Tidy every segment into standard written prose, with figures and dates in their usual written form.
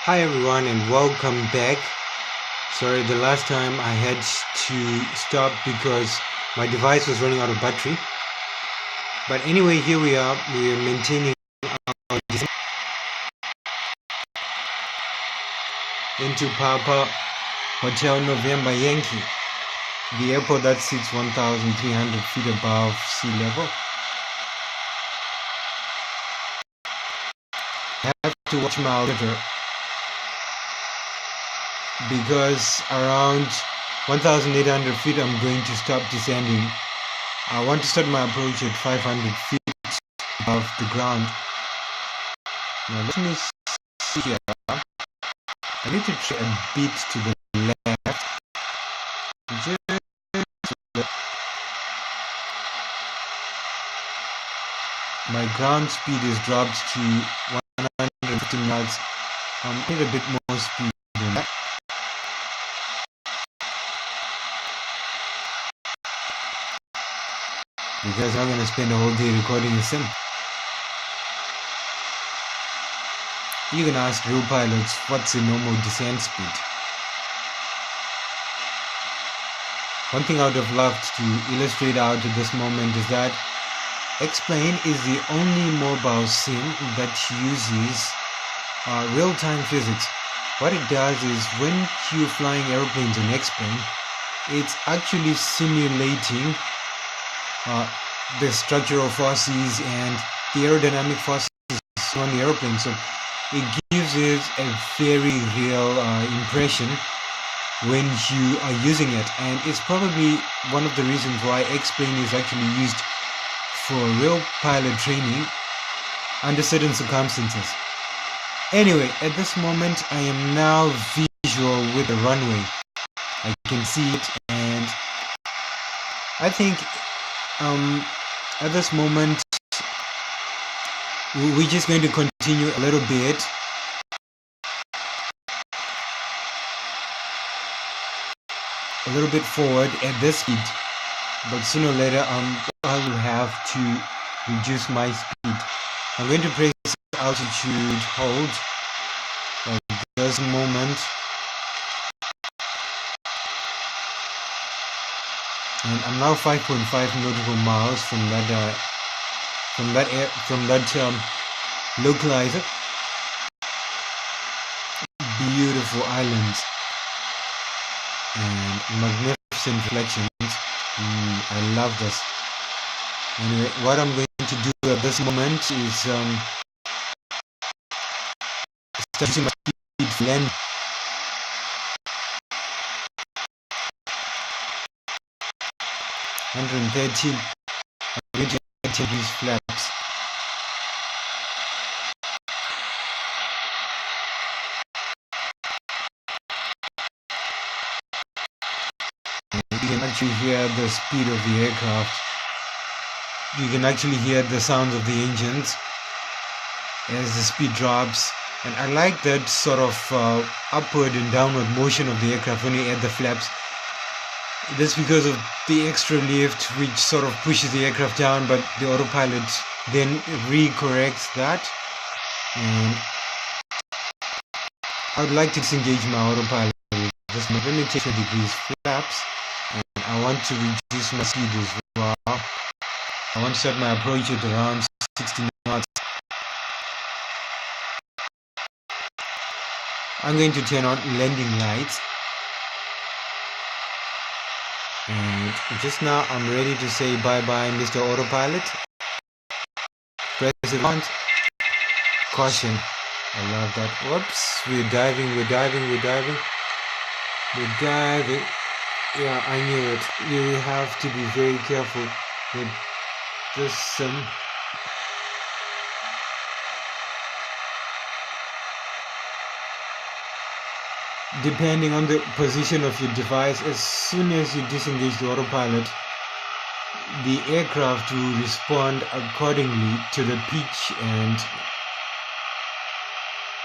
Hi everyone and welcome back. Sorry, the last time I had to stop because my device was running out of battery. But anyway, here we are. We are maintaining our descent into Papa Hotel November Yankee, the airport that sits 1,300 feet above sea level. I have to watch my altimeter because around 1,800 feet I'm going to stop descending. I want to start my approach at 500 feet above the ground. Now let me see here. I need to try a bit to the left. Just my ground speed is dropped to 150 knots. I need a bit more speed than that. Because I'm going to spend a whole day recording a sim. You can ask real pilots what's the normal descent speed. One thing I would have loved to illustrate out at this moment is that X-Plane is the only mobile sim that uses real-time physics. What it does is when you're flying airplanes on X-Plane, it's actually simulating the structural forces and the aerodynamic forces on the airplane. So it gives it a very real impression when you are using it, and it's probably one of the reasons why X-Plane is actually used for real pilot training under certain circumstances. Anyway, at this moment I am now visual with the runway. I can see it, and I think at this moment we're just going to continue a little bit. A little bit forward at this speed, but sooner or later I will have to reduce my speed. I'm going to press altitude hold at this moment, and I'm now 5.5 nautical miles from that localizer. Beautiful islands and magnificent reflections. I love this. Anyway, what I'm going to do at this moment is start using my speed to land. I'm going to take these flaps. You can actually hear the speed of the aircraft. You can actually hear the sounds of the engines as the speed drops, and I like that sort of upward and downward motion of the aircraft when you add the flaps. That's because of the extra lift which sort of pushes the aircraft down, but the autopilot then recorrects that. And I would like to disengage my autopilot with this. Let me take 20 degrees flaps, and I want to reduce my speed as well. I want to set my approach at around 60 knots. I'm going to turn on landing lights, and just now I'm ready to say bye-bye, Mr. Autopilot. Press it once. Caution. I love that. Whoops, we're diving. Yeah, I knew it. You have to be very careful with this sim. Depending on the position of your device, as soon as you disengage the autopilot, the aircraft will respond accordingly to the pitch and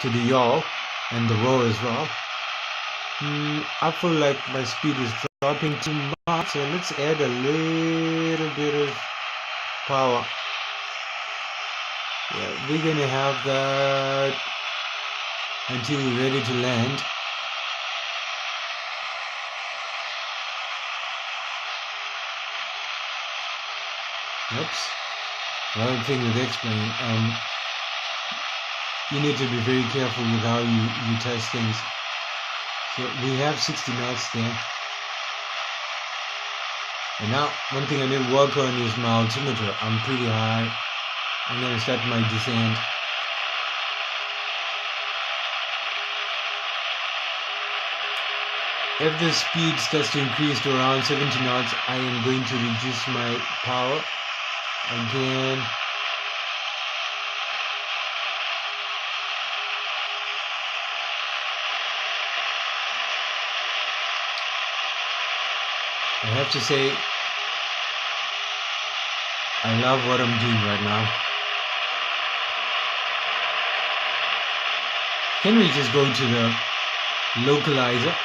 to the yaw and the roll as well. I feel like my speed is dropping too much, so let's add a little bit of power. Yeah, we're gonna have that until we're ready to land. Oops. Another thing with X-plane, you need to be very careful with how you test things. So we have 60 knots there. And now, one thing I need to work on is my altimeter. I'm pretty high. I'm going to start my descent. If the speed starts to increase to around 70 knots, I am going to reduce my power again. I have to say, I love what I'm doing right now. Can we just go to the localizer?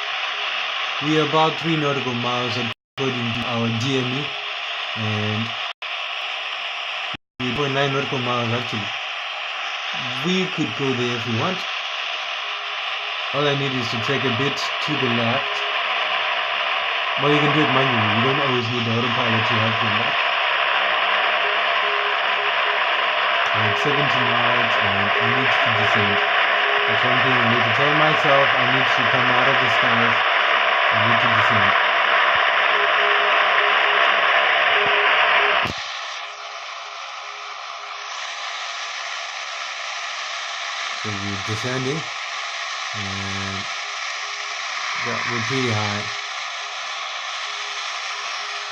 We are about 3 nautical miles according to our DME, and 3.9 nautical miles actually. We could go there if we want. All I need is to track a bit to the left. Well, you can do it manually. You don't always need the autopilot to help you in that. At 70 knots, and I need to descend. That's one thing I need to tell myself. I need to come out of the skies. I need to descend. So we're descending, and yeah, we're pretty high.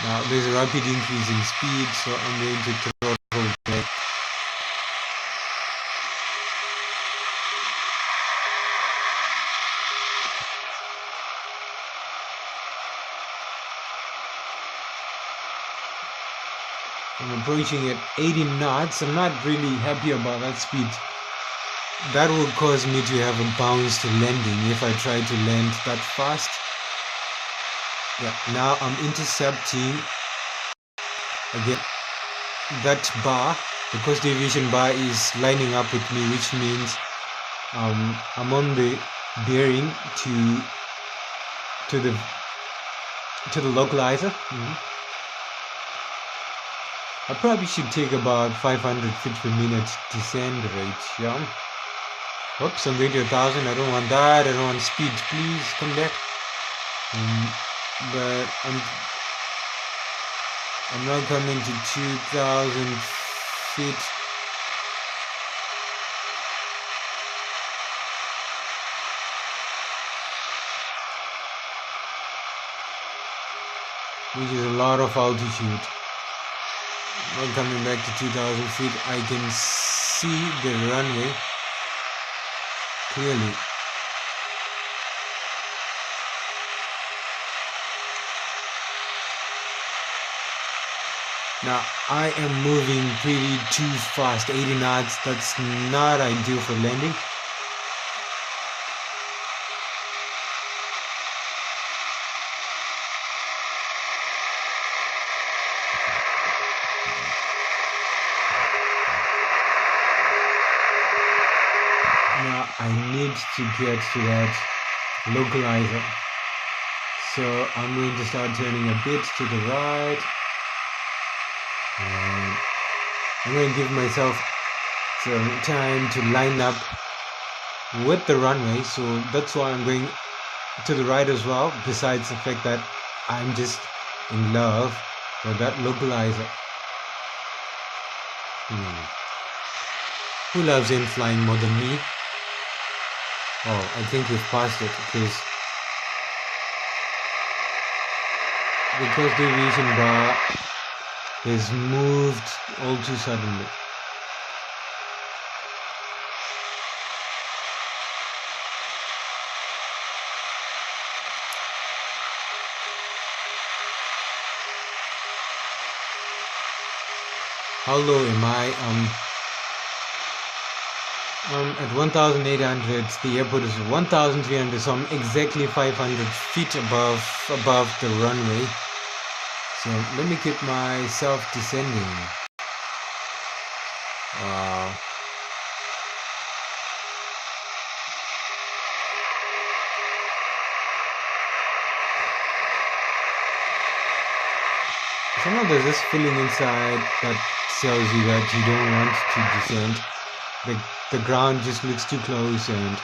Now there's a rapid increase in speed, so I'm going to throttle back. I'm approaching at 80 knots. I'm not really happy about that speed. That will cause me to have a bounce to landing if I try to land that fast. Yeah, now I'm intercepting again that bar. The coast deviation bar is lining up with me, which means I'm on the bearing to the localizer. I probably should take about 500 feet per minute descent rate. Yeah. Oops, I'm going to 1,000. I don't want that. I don't want speed. Please come back. But I'm now coming to 2,000 feet. Which is a lot of altitude. Now coming back to 2,000 feet, I can see the runway clearly. Now I am moving pretty too fast, 80 knots. That's not ideal for landing. Now I need to get to that localizer. So I'm going to start turning a bit to the right. And I'm going to give myself some time to line up with the runway, so that's why I'm going to the right as well, besides the fact that I'm just in love with that localizer. Who loves in flying more than me? Oh, I think we've passed it because the deviation bar is moved all too suddenly. How low am I? At 1,800. The airport is 1,300, so I'm exactly 500 feet above the runway. So let me keep myself descending. Somehow there's this feeling inside that tells you that you don't want to descend. The ground just looks too close, and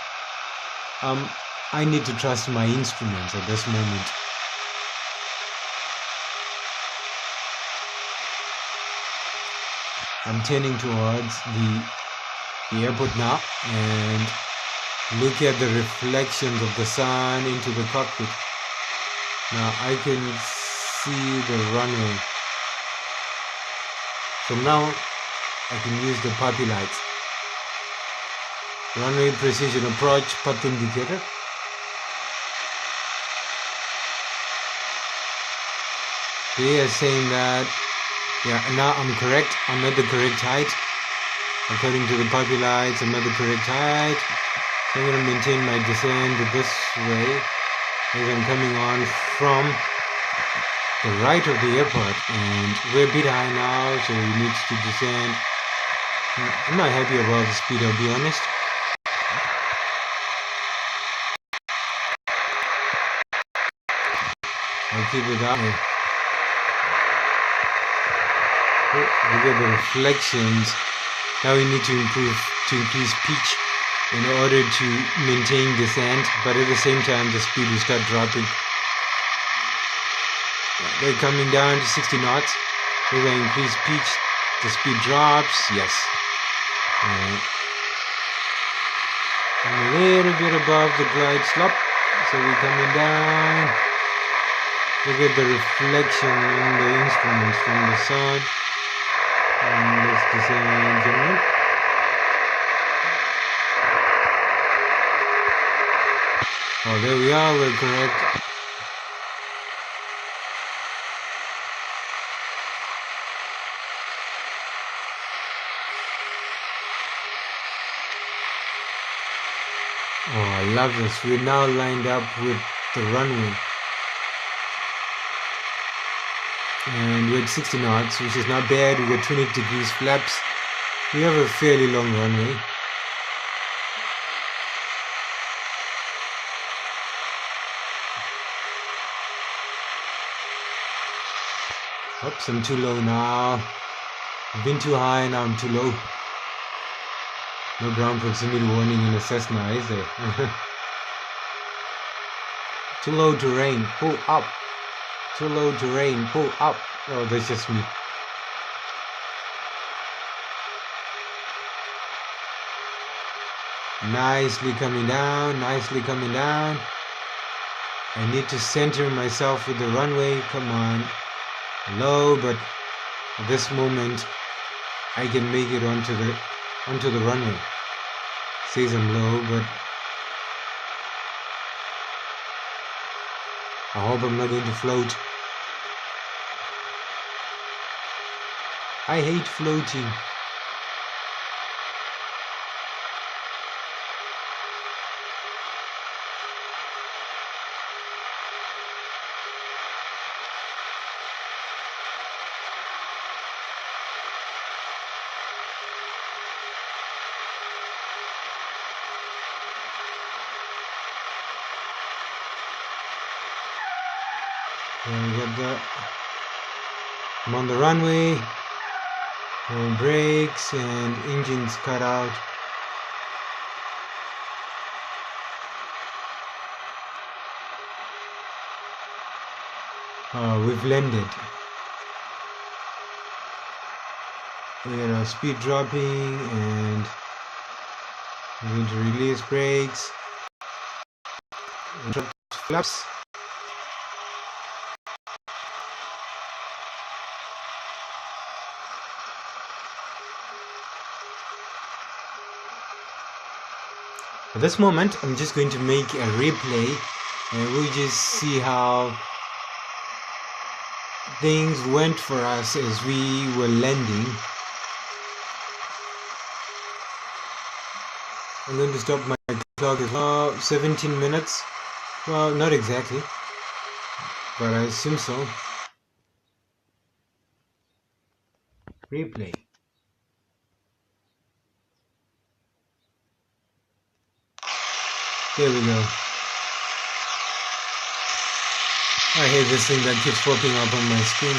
I need to trust my instruments at this moment. I'm turning towards the airport now and look at the reflections of the sun into the cockpit. Now I can see the runway. So now I can use the puppy lights. Runway precision approach path indicator. They are saying that, yeah, now I'm correct. I'm at the correct height. According to the puppy lights, I'm at the correct height. So I'm going to maintain my descent this way as I'm coming on from the right of the airport. And we're a bit high now, so we need to descend. I'm not happy about the speed, I'll be honest. I'll keep it up. Look at the reflections. Now we need to increase pitch in order to maintain descent, but at the same time the speed will start dropping. They're coming down to 60 knots. We're going to increase pitch. The speed drops. Yes. I'm a little bit above the glide slope, so we're coming down. Look at the reflection in the instruments from the sun. And let's descend, gentlemen. Oh, there we are, we're correct. Oh, I love this. We're now lined up with the runway. And we're at 60 knots, which is not bad. We got 20 degrees flaps. We have a fairly long runway. Oops, I'm too low now. I've been too high, now I'm too low. No ground proximity warning in a Cessna, is there? Too low terrain, pull up. Too low terrain, pull up. Oh, that's just me. Nicely coming down, nicely coming down. I need to center myself with the runway. Come on. Low, but at this moment I can make it onto the runway. Says I'm low, but I hope I'm not going to float. I hate floating. I'm on the runway, and brakes and engines cut out. We've landed. We got our speed dropping, and we're going to release brakes. Drop flaps. At this moment, I'm just going to make a replay and we'll just see how things went for us as we were landing. I'm going to stop my clock as well. 17 minutes. Well, not exactly, but I assume so. Replay. There we go. I hate this thing that keeps popping up on my screen.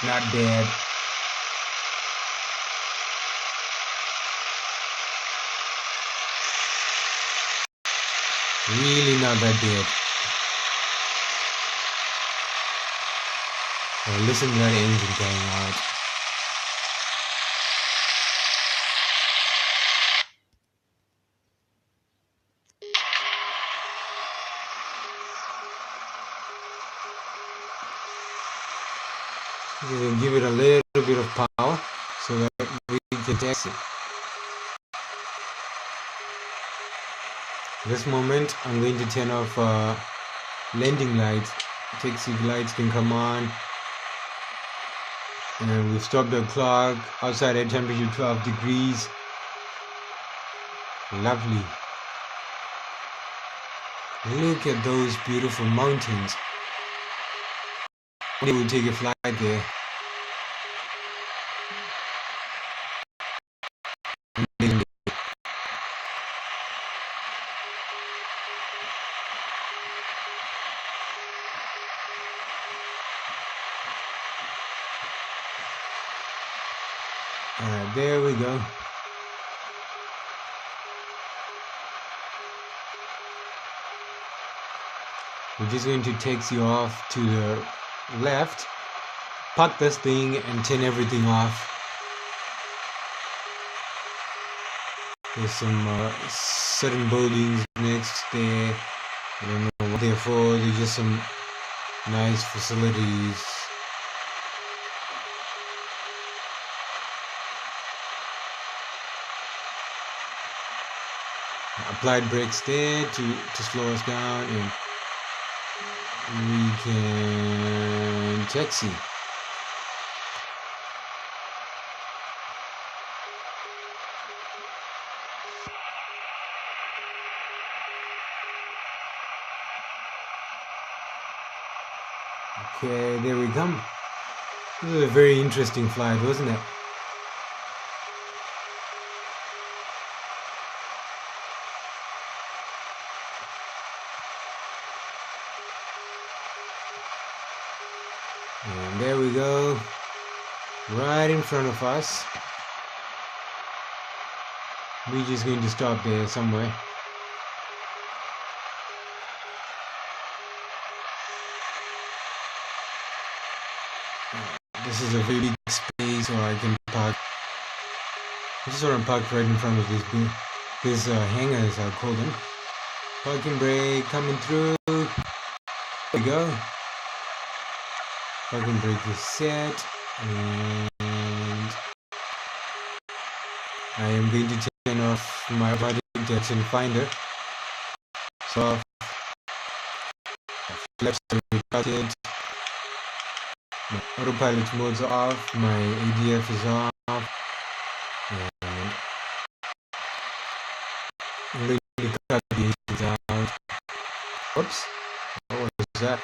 Not bad. Really not that bad. Oh, listen to that engine going out. Just give it a little bit of power so that we can taxi. This moment I'm going to turn off landing lights. Taxi lights can come on. And we've stopped the clock. Outside at temperature 12 degrees. Lovely. Look at those beautiful mountains. We will take a flight there. Alright, there we go. We're just going to taxi off to the left, park this thing and turn everything off. There's some certain buildings next there. I don't know what they're for. They're just some nice facilities. Applied brakes there to slow us down, and we can taxi. Okay, there we come. This was a very interesting flight, wasn't it? And there we go, right in front of us. We're just going to stop there somewhere. This is a very big space, so I can park. I just want to park right in front of these hangars, I call them. Parking brake coming through. There we go. Parking brake is set, and I am going to turn off my automatic detection finder. So flaps are restarted. My autopilot mode's off. My ADF is off. And I'm going to cut the engines out. Whoops! What was that?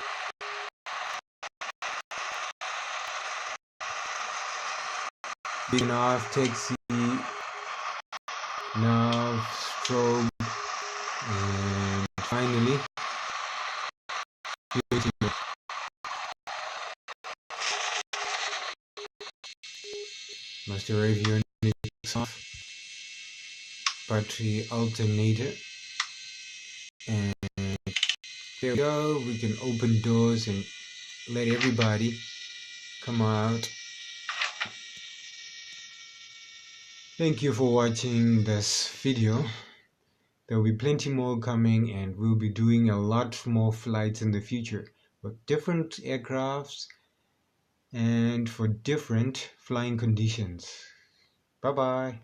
Being off, taxi, nav, strobe, and finally, master avionics off, battery alternator, and there we go. We can open doors and let everybody come out. Thank you for watching this video. There will be plenty more coming, and we'll be doing a lot more flights in the future with different aircrafts and for different flying conditions. Bye bye.